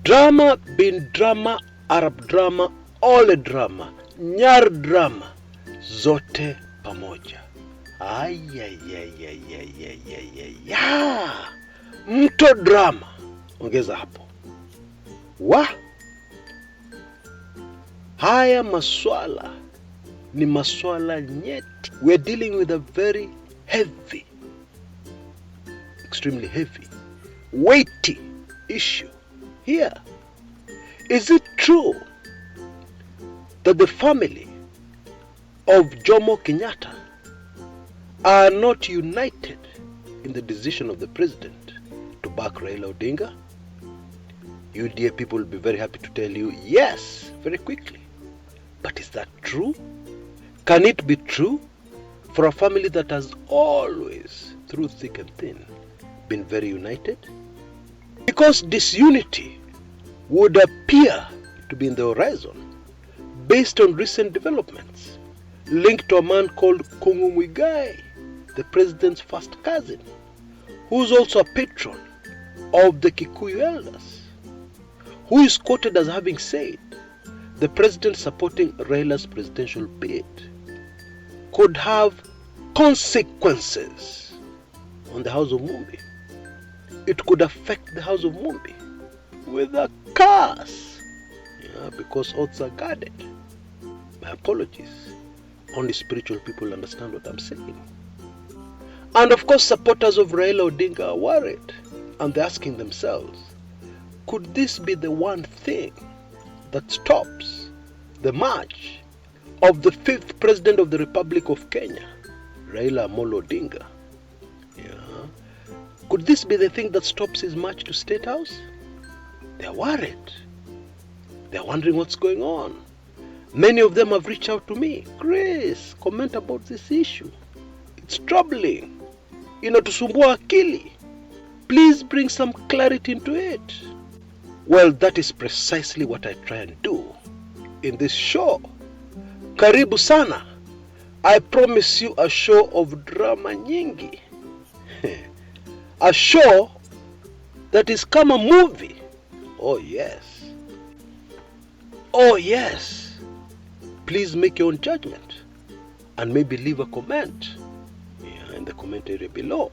Drama bin drama, Arab drama, ole drama, Nyar drama, zote pamoja. Ayayayayayayaya. Mto drama, ongeza hapo. Haya maswala ni maswala nyeti. We're dealing with a very heavy, extremely heavy, weighty issue here. Is it true that the family of Jomo Kenyatta are not united in the decision of the president to back Raila Odinga? You dear people will be very happy to tell you yes, very quickly. But is that true? Can it be true for a family that has always, through thick and thin, been very united? Because disunity would appear to be in the horizon based on recent developments linked to a man called Kungu Muigai, the president's first cousin, who's also a patron of the Kikuyu elders, who is quoted as having said the president supporting Raila's presidential bid could have consequences on the House of Mumbi. It could affect the House of Mumbi with a curse, because odds are guarded. My apologies. Only spiritual people understand what I'm saying. And of course, supporters of Raila Odinga are worried, and they're asking themselves, could this be the one thing that stops the march of the 5th President of the Republic of Kenya, Raila Odinga? Could this be the thing that stops his march to State House? They're worried. They're wondering what's going on. Many of them have reached out to me. Grace, comment about this issue. It's troubling. Tusumbua akili. Please bring some clarity into it. Well, that is precisely what I try and do in this show. Karibu sana. I promise you a show of drama nyingi. A show that is kama movie. Oh yes. Oh yes. Please make your own judgment and maybe leave a comment in the comment area below.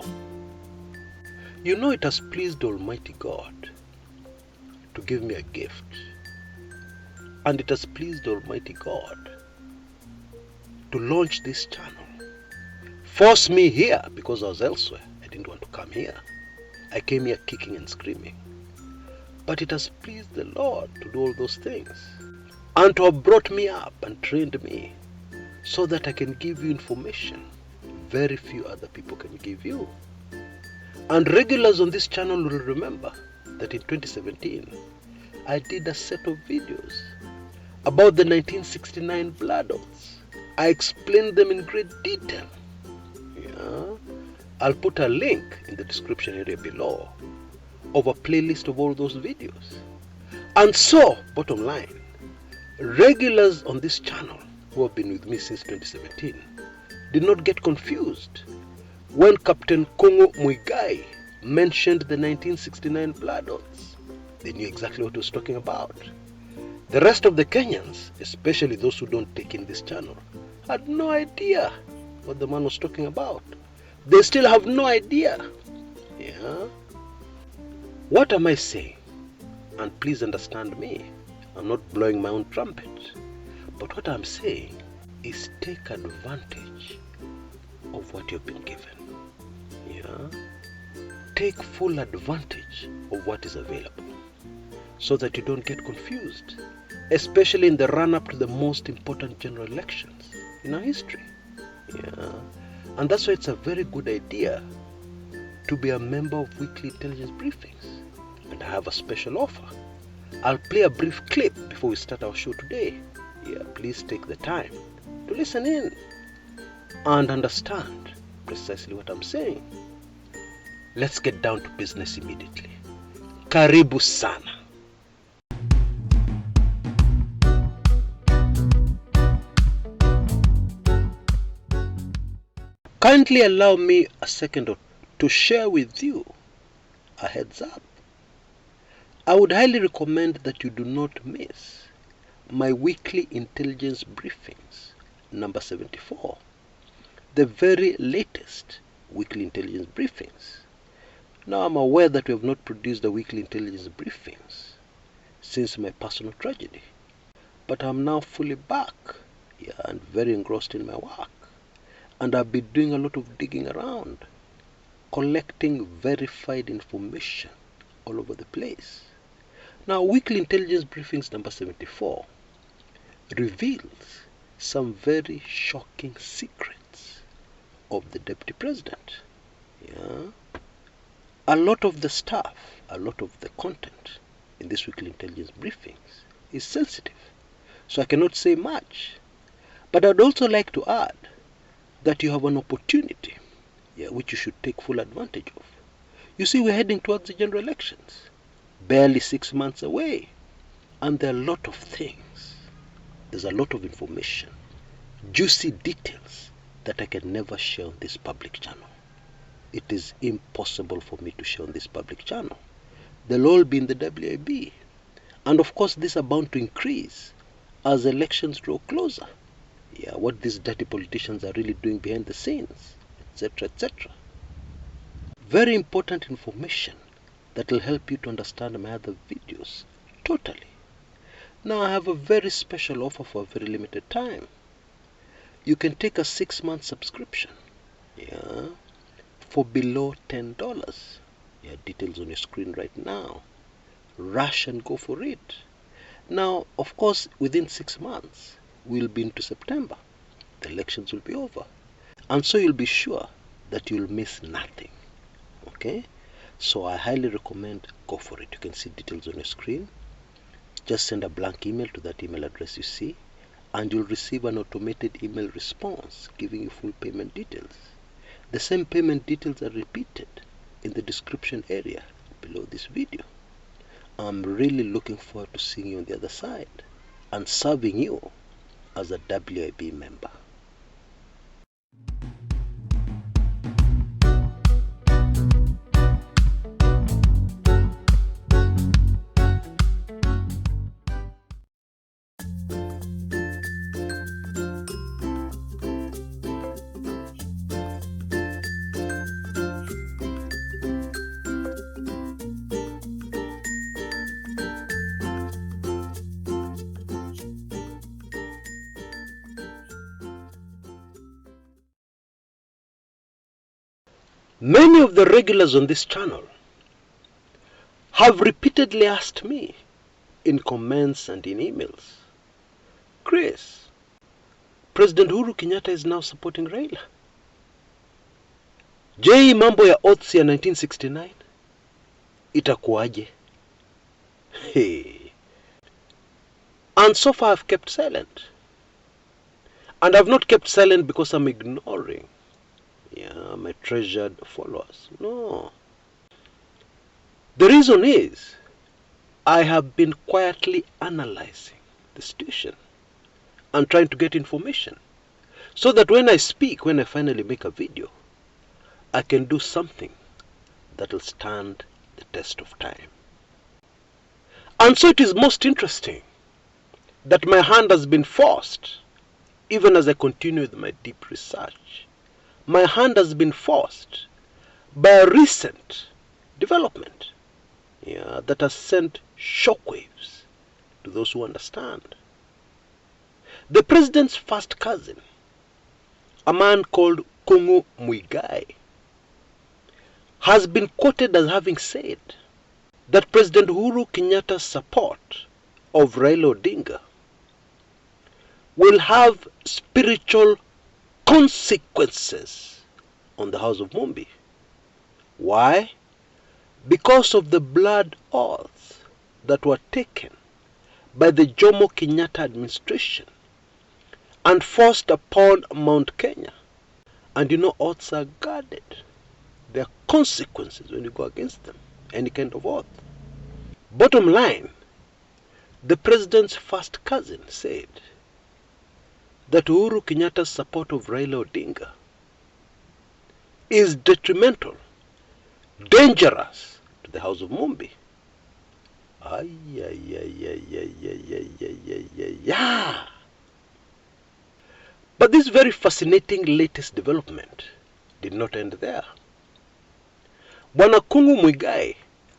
It has pleased Almighty God to give me a gift, and it has pleased Almighty God to launch this channel. Force me here because I was elsewhere. I didn't want to come here. I came here kicking and screaming. But it has pleased the Lord to do all those things and to have brought me up and trained me so that I can give you information very few other people can give you. And regulars on this channel will remember that in 2017, I did a set of videos about the 1969 blood oaths. I explained them in great detail. I'll put a link in the description area below of a playlist of all those videos. And so, bottom line, regulars on this channel who have been with me since 2017 did not get confused when Captain Kungu Muigai mentioned the 1969 blood oaths. They knew exactly what he was talking about. The rest of the Kenyans, especially those who don't take in this channel, had no idea what the man was talking about. They still have no idea. What am I saying? And please understand me. I'm not blowing my own trumpet. But what I'm saying is take advantage of what you've been given. Take full advantage of what is available so that you don't get confused, especially in the run-up to the most important general elections in our history. And that's why it's a very good idea to be a member of Weekly Intelligence Briefings. And I have a special offer. I'll play a brief clip before we start our show today. Please take the time to listen in and understand precisely what I'm saying. Let's get down to business immediately. Karibu sana. Kindly allow me a second to share with you a heads up. I would highly recommend that you do not miss my weekly intelligence briefings, number 74, the very latest weekly intelligence briefings. Now I'm aware that we have not produced the weekly intelligence briefings since my personal tragedy, but I'm now fully back, and very engrossed in my work, and I've been doing a lot of digging around, collecting verified information all over the place. Now, weekly intelligence briefings number 74 reveals some very shocking secrets of the deputy president. A lot of the stuff, a lot of the content in this weekly intelligence briefings is sensitive, so I cannot say much. But I'd also like to add that you have an opportunity, which you should take full advantage of. You see, we're heading towards the general elections, barely 6 months away, and there are a lot of things. There's a lot of information, juicy details that I can never share on this public channel. It is impossible for me to share on this public channel. They'll all be in the WIB. And of course, these are bound to increase as elections draw closer. What these dirty politicians are really doing behind the scenes, etc., etc. Very important information that will help you to understand my other videos totally. Now, I have a very special offer for a very limited time. You can take a 6-month subscription, for below $10. Details on your screen right now. Rush and go for it. Now, of course, within 6 months, we'll be into September. The elections will be over. And so you'll be sure that you'll miss nothing. Okay? So I highly recommend go for it. You can see details on your screen. Just send a blank email to that email address you see, and you'll receive an automated email response giving you full payment details. The same payment details are repeated in the description area below this video. I'm really looking forward to seeing you on the other side and serving you as a WIB member. Many of the regulars on this channel have repeatedly asked me in comments and in emails, Chris, President Uhuru Kenyatta is now supporting Raila. Je, mambo ya oaths ya 1969 itakuwaje? Hey. And so far I've kept silent. And I've not kept silent because I'm ignoring my treasured followers. No. The reason is I have been quietly analyzing the situation and trying to get information so that when I speak, when I finally make a video, I can do something that will stand the test of time. And so it is most interesting that my hand has been forced, even as I continue with my deep research. My hand has been forced by a recent development that has sent shockwaves to those who understand. The president's first cousin, a man called Kungu Muigai, has been quoted as having said that President Uhuru Kenyatta's support of Raila Odinga will have spiritual consequences on the house of Mumbi. Why? Because of the blood oaths that were taken by the Jomo Kenyatta administration and forced upon Mount Kenya. And you know, oaths are guarded. There are consequences when you go against them, any kind of oath. Bottom line, the president's first cousin said that Uhuru Kenyatta's support of Raila Odinga is detrimental, dangerous to the house of Mumbi. Ay, ay, ay, ay, ay, ay, ay, ay, ay, ay, yeah. But this very fascinating latest development did not end there. Bwana Kungu Muigai,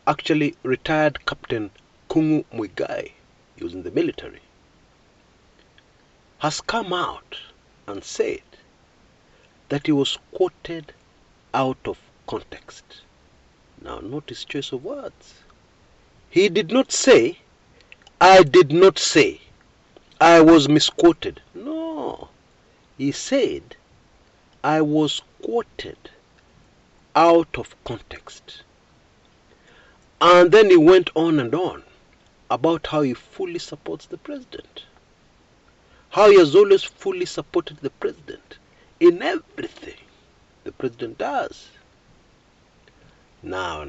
actually retired Captain Kungu Muigai, he was in the military, has come out and said that he was quoted out of context. Now note his choice of words. He did not say, I did not say, I was misquoted. No. He said, I was quoted out of context. And then he went on and on about how he fully supports the president. How he has always fully supported the president in everything the president does. Now.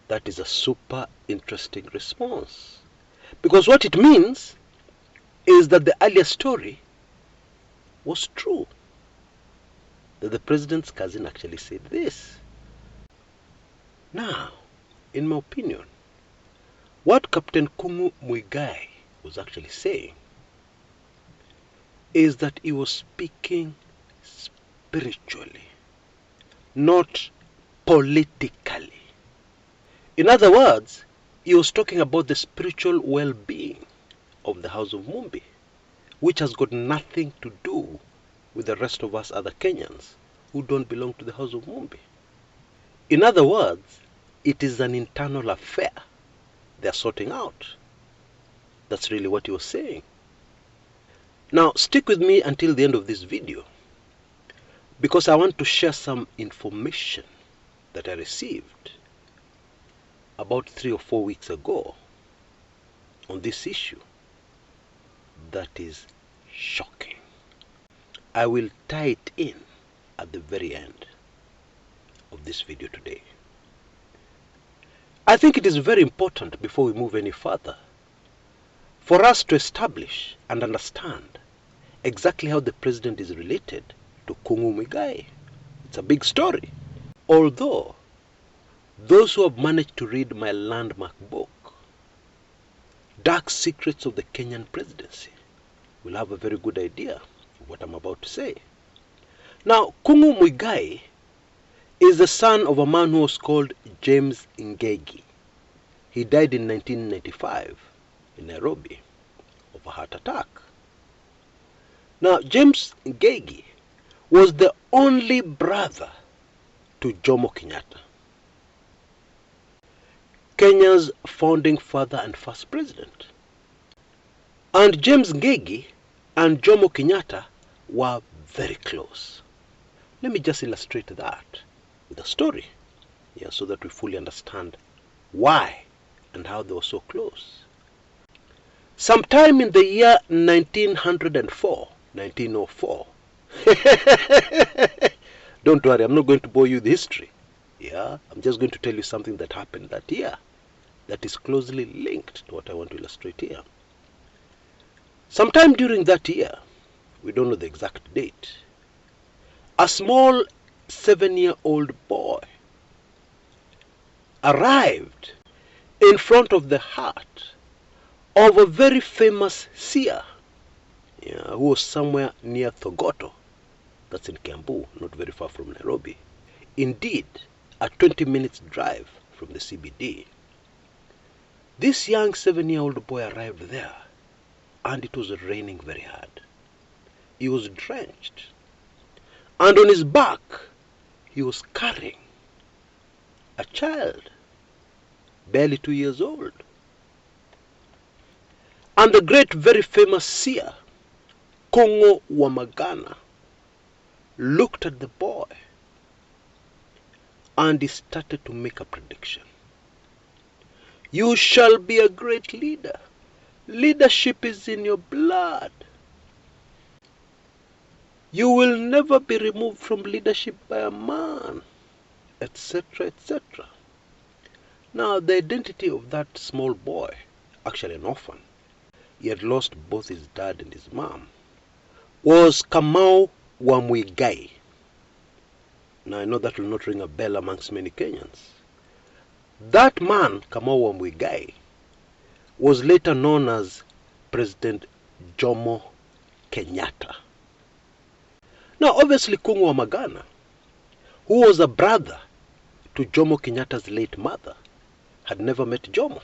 That is a super interesting response. Because what it means is that the earlier story was true. That the president's cousin actually said this. Now, in my opinion, what Captain Kungu Muigai was actually saying is that he was speaking spiritually, not politically. In other words, he was talking about the spiritual well-being of the House of Mumbi, which has got nothing to do with the rest of us other Kenyans who don't belong to the House of Mumbi. In other words, it is an internal affair they are sorting out. That's really what he was saying. Now, stick with me until the end of this video, because I want to share some information that I received about 3 or 4 weeks ago on this issue that is shocking. I will tie it in at the very end of this video today. I think it is very important, before we move any further, for us to establish and understand exactly how the president is related to Kungu Muigai. It's a big story. Although those who have managed to read my landmark book, Dark Secrets of the Kenyan Presidency, will have a very good idea of what I'm about to say. Now, Kungu Muigai is the son of a man who was called James Ngegi. He died in 1995 in Nairobi of a heart attack. Now, James Ngegi was the only brother to Jomo Kenyatta, Kenya's founding father and first president. And James Ngegi and Jomo Kenyatta were very close. Let me just illustrate that with a story, so that we fully understand why and how they were so close. Sometime in the year 1904, don't worry, I'm not going to bore you with history. I'm just going to tell you something that happened that year that is closely linked to what I want to illustrate here. Sometime during that year, we don't know the exact date, a small 7-year-old boy arrived in front of the hut of a very famous seer, who was somewhere near Thogoto, that's in Kiambu, not very far from Nairobi. Indeed, a 20 minutes drive from the CBD. This young 7-year-old boy arrived there, and it was raining very hard. He was drenched, and on his back he was carrying a child, barely 2 years old. And the great, very famous seer, Kongo Wamagana, looked at the boy and he started to make a prediction. You shall be a great leader. Leadership is in your blood. You will never be removed from leadership by a man, etc., etc. Now, the identity of that small boy, actually an orphan, he had lost both his dad and his mom, was Kamau wa Muigai. Now, I know that will not ring a bell amongst many Kenyans. That man, Kungu Muigai, was later known as President Jomo Kenyatta. Now, obviously, Kungu Muigai, who was a brother to Jomo Kenyatta's late mother, had never met Jomo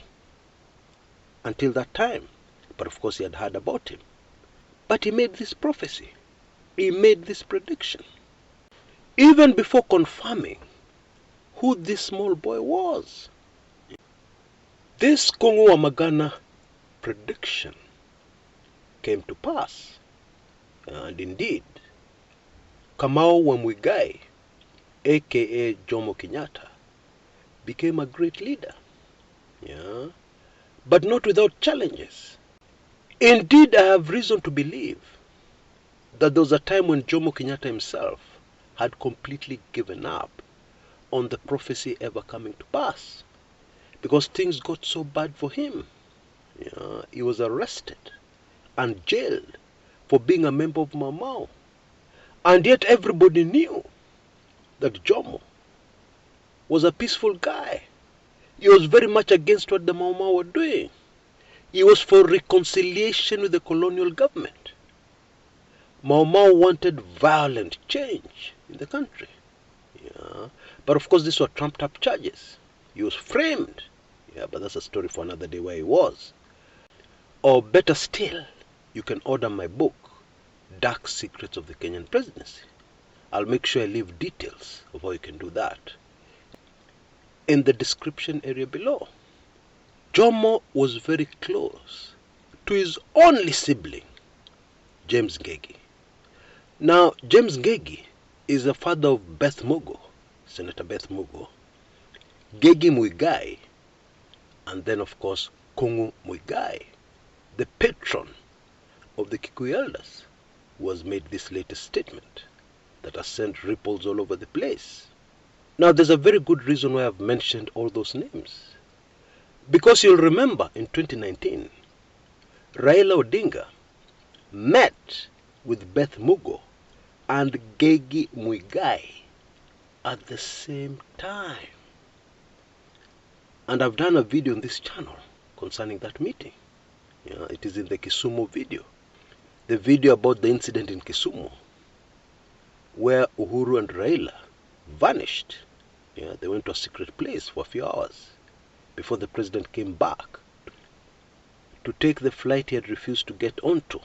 until that time. But of course, he had heard about him. But he made this prophecy. He made this prediction. Even before confirming who this small boy was. This Kungu Muigai prediction came to pass. And indeed, Kungu Muigai, aka Jomo Kenyatta, became a great leader. Yeah, but not without challenges. Indeed, I have reason to believe that there was a time when Jomo Kenyatta himself had completely given up on the prophecy ever coming to pass, because things got so bad for him. Yeah, he was arrested and jailed for being a member of Mau Mau. And yet everybody knew that Jomo was a peaceful guy. He was very much against what the Mau Mau were doing. He was for reconciliation with the colonial government. Mau Mau wanted violent change in the country. Yeah. But of course, these were trumped up charges. He was framed. Yeah, but that's a story for another day where he was. Or better still, you can order my book, Dark Secrets of the Kenyan Presidency. I'll make sure I leave details of how you can do that in the description area below. Jomo was very close to his only sibling, James Ngegi. Now, James Ngegi is the father of Beth Mugo, Senator Beth Mugo, Ngegi Muigai, and then of course Kungu Muigai, the patron of the Kikuyu elders, who has made this latest statement that has sent ripples all over the place. Now, there's a very good reason why I've mentioned all those names. Because you'll remember in 2019, Raila Odinga met with Beth Mugo and Ngegi Muigai at the same time. And I've done a video on this channel concerning that meeting. Yeah, it is in the Kisumu video. The video about the incident in Kisumu, where Uhuru and Raila vanished. Yeah, they went to a secret place for a few hours before the president came back to take the flight he had refused to get onto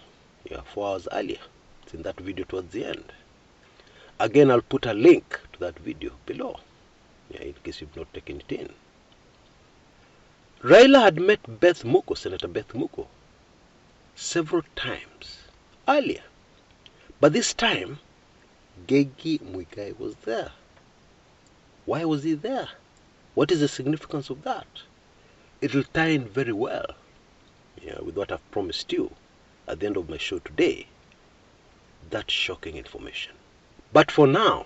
4 hours earlier. It's in that video towards the end. Again, I'll put a link to that video below, in case you've not taken it in. Raila had met Beth Mugo, Senator Beth Mugo, several times earlier. But this time, Ngegi Muigai was there. Why was he there? What is the significance of that? It will tie in very well with what I've promised you at the end of my show today. That shocking information. But for now,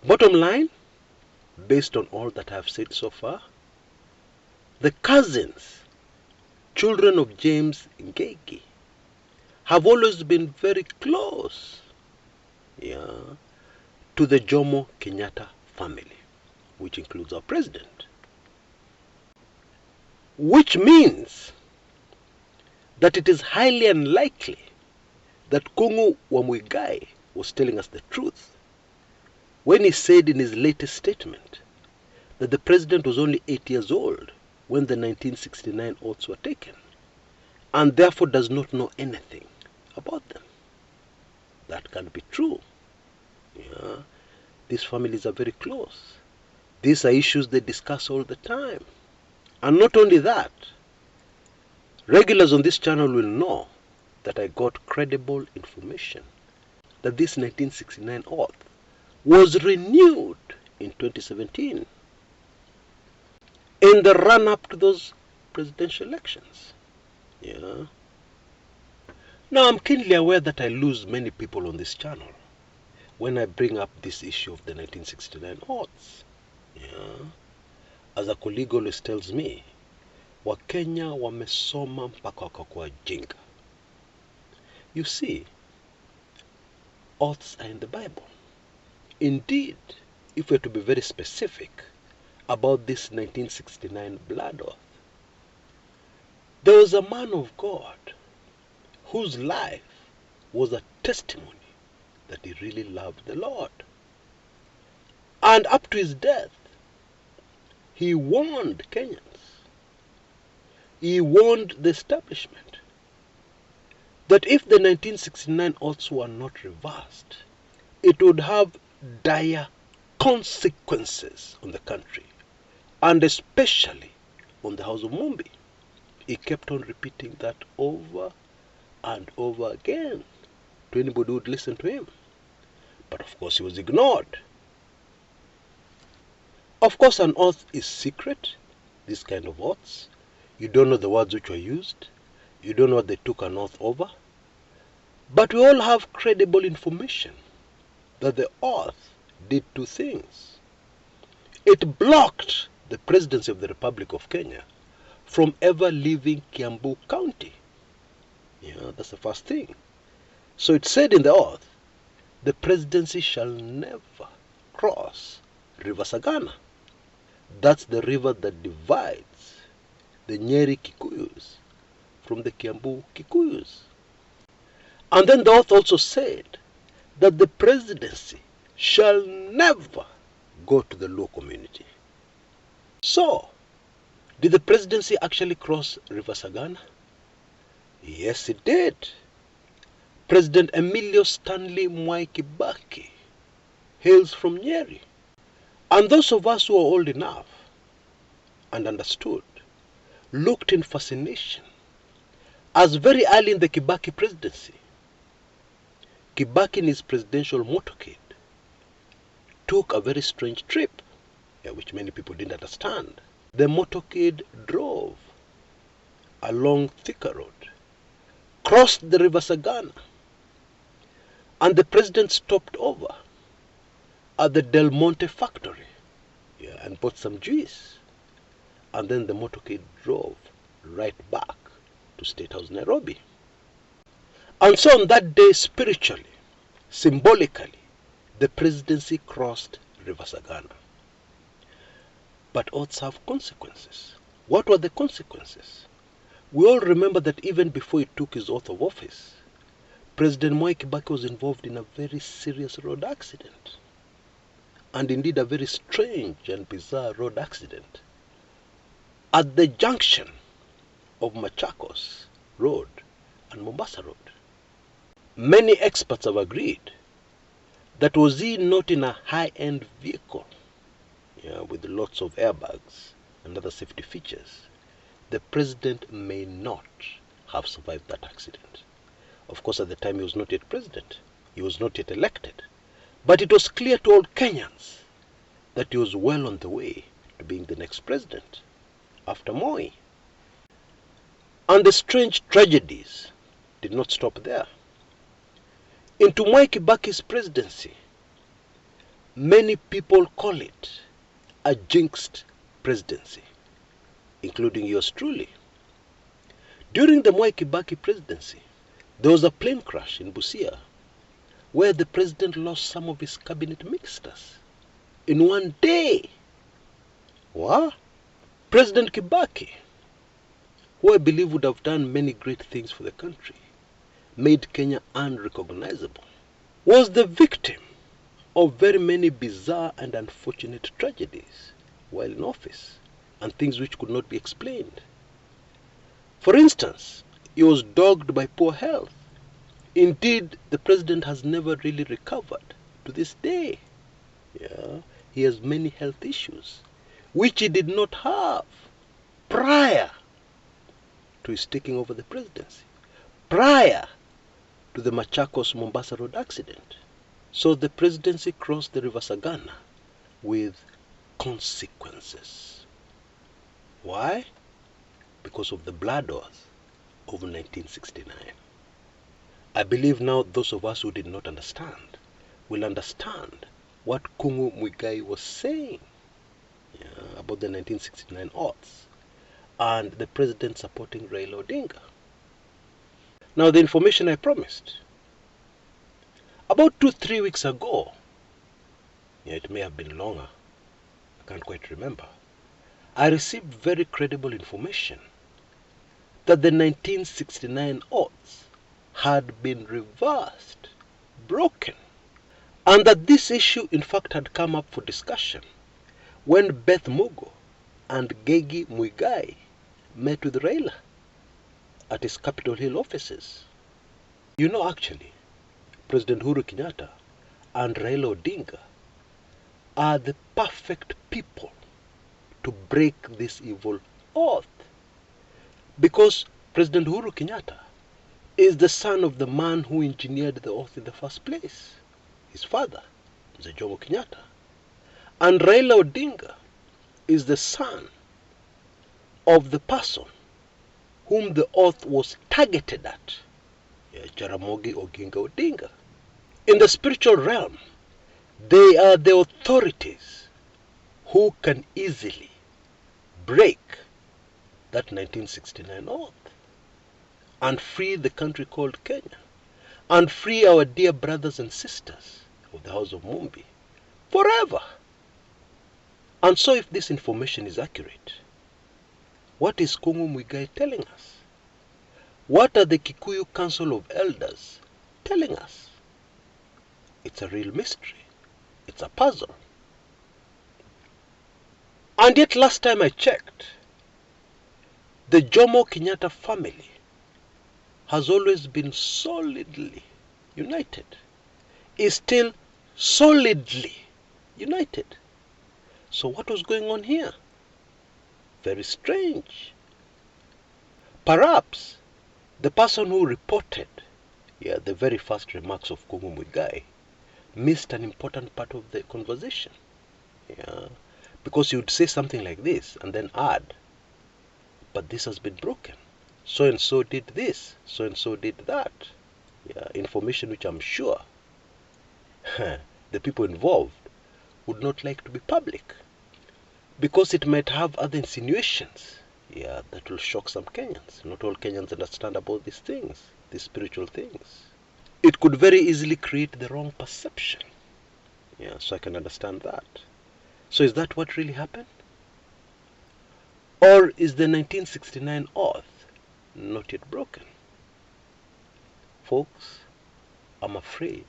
bottom line, based on all that I've said so far, the cousins, children of James Ngegi, have always been very close to the Jomo Kenyatta family, which includes our president. Which means that it is highly unlikely that Kungu Muigai was telling us the truth when he said in his latest statement that the president was only 8 years old when the 1969 oaths were taken, and therefore does not know anything about them. That can't be true. These families are very close. These are issues they discuss all the time. And not only that, regulars on this channel will know that I got credible information that this 1969 oath was renewed in 2017 in the run-up to those presidential elections. Now, I'm keenly aware that I lose many people on this channel when I bring up this issue of the 1969 oaths. As a colleague always tells me, Wakenya wamesoma mpaka wakakuwa jinga. You see, oaths are in the Bible. Indeed, if we're to be very specific, about this 1969 blood oath. There was a man of God whose life was a testimony that he really loved the Lord. And up to his death, he warned Kenyans. He warned the establishment that if the 1969 oaths were not reversed, it would have dire consequences on the country, and especially on the House of Mumbi. He kept on repeating that over and over again to anybody who would listen to him. But of course he was ignored. Of course an oath is secret, these kind of oaths. You don't know the words which were used. You don't know what they took an oath over. But we all have credible information that the oath did two things. It blocked the Presidency of the Republic of Kenya from ever leaving Kiambu County. Yeah, that's the first thing. So it said in the oath, the Presidency shall never cross River Sagana. That's the river that divides the Nyeri Kikuyus from the Kiambu Kikuyus. And then the oath also said that the Presidency shall never go to the Luo community. So, did the Presidency actually cross River Sagana? Yes, it did. President Emilio Stanley Mwai Kibaki hails from Nyeri. And those of us who are old enough and understood looked in fascination as very early in the Kibaki presidency, Kibaki in his presidential motorcade took a very strange trip, which many people didn't understand. The motorcade drove along Thika Road, crossed the River Sagana, and the president stopped over at the Del Monte factory and bought some juice. And then the motorcade drove right back to State House, Nairobi. And so on that day, spiritually, symbolically, the Presidency crossed River Sagana. But oaths have consequences. What were the consequences? We all remember that even before he took his oath of office, President Mwai Kibaki was involved in a very serious road accident. And indeed a very strange and bizarre road accident at the junction of Machakos Road and Mombasa Road. Many experts have agreed that was he not in a high-end vehicle with lots of airbags and other safety features, the president may not have survived that accident. Of course, at the time he was not yet president. He was not yet elected. But it was clear to all Kenyans that he was well on the way to being the next president after Moi. And the strange tragedies did not stop there. Into Mwai Kibaki's presidency, many people call it a jinxed presidency, including yours truly. During the Mwai Kibaki presidency, there was a plane crash in Busia where the president lost some of his cabinet ministers in one day. What? President Kibaki, who I believe would have done many great things for the country, made Kenya unrecognizable, was the victim of very many bizarre and unfortunate tragedies while in office, and things which could not be explained. For instance, he was dogged by poor health. Indeed, the president has never really recovered to this day. He has many health issues, which he did not have prior to his taking over the presidency, prior to the Machakos Mombasa Road accident. So the presidency crossed the River Sagana with consequences. Why? Because of the blood oath of 1969. I believe now those of us who did not understand will understand what Kungu Muigai was saying about the 1969 oaths and the president supporting Raila Odinga. Now, the information I promised. About 2-3 weeks ago, it may have been longer, I can't quite remember, I received very credible information that the 1969 oaths had been reversed, broken, and that this issue in fact had come up for discussion when Beth Mugo and Kungu Muigai met with Raila at his Capitol Hill offices. You know, actually, President Uhuru Kenyatta and Raila Odinga are the perfect people to break this evil oath, because President Uhuru Kenyatta is the son of the man who engineered the oath in the first place, his father, the Jomo Kenyatta. And Raila Odinga is the son of the person whom the oath was targeted at, Jaramogi Oginga Odinga. In the spiritual realm, they are the authorities who can easily break that 1969 oath and free the country called Kenya and free our dear brothers and sisters of the House of Mumbi forever. And so if this information is accurate, what is Kungu Muigai telling us? What are the Kikuyu Council of Elders telling us? It's a real mystery. It's a puzzle. And yet last time I checked, the Jomo Kenyatta family has always been solidly united, is still solidly united. So what was going on here? Very strange. Perhaps the person who reported the very first remarks of Kungu Muigai missed an important part of the conversation. Because you would say something like this and then add, but this has been broken. So and so did this, so and so did that. Information which I'm sure the people involved would not like to be public, because it might have other insinuations that will shock some Kenyans. Not all Kenyans understand about these things, these spiritual things. It could very easily create the wrong perception. So I can understand that. So is that what really happened? Or is the 1969 oath not yet broken? Folks, I'm afraid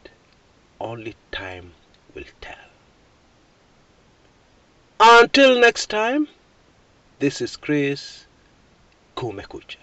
only time will tell. Until next time, this is Chris Kumekucha.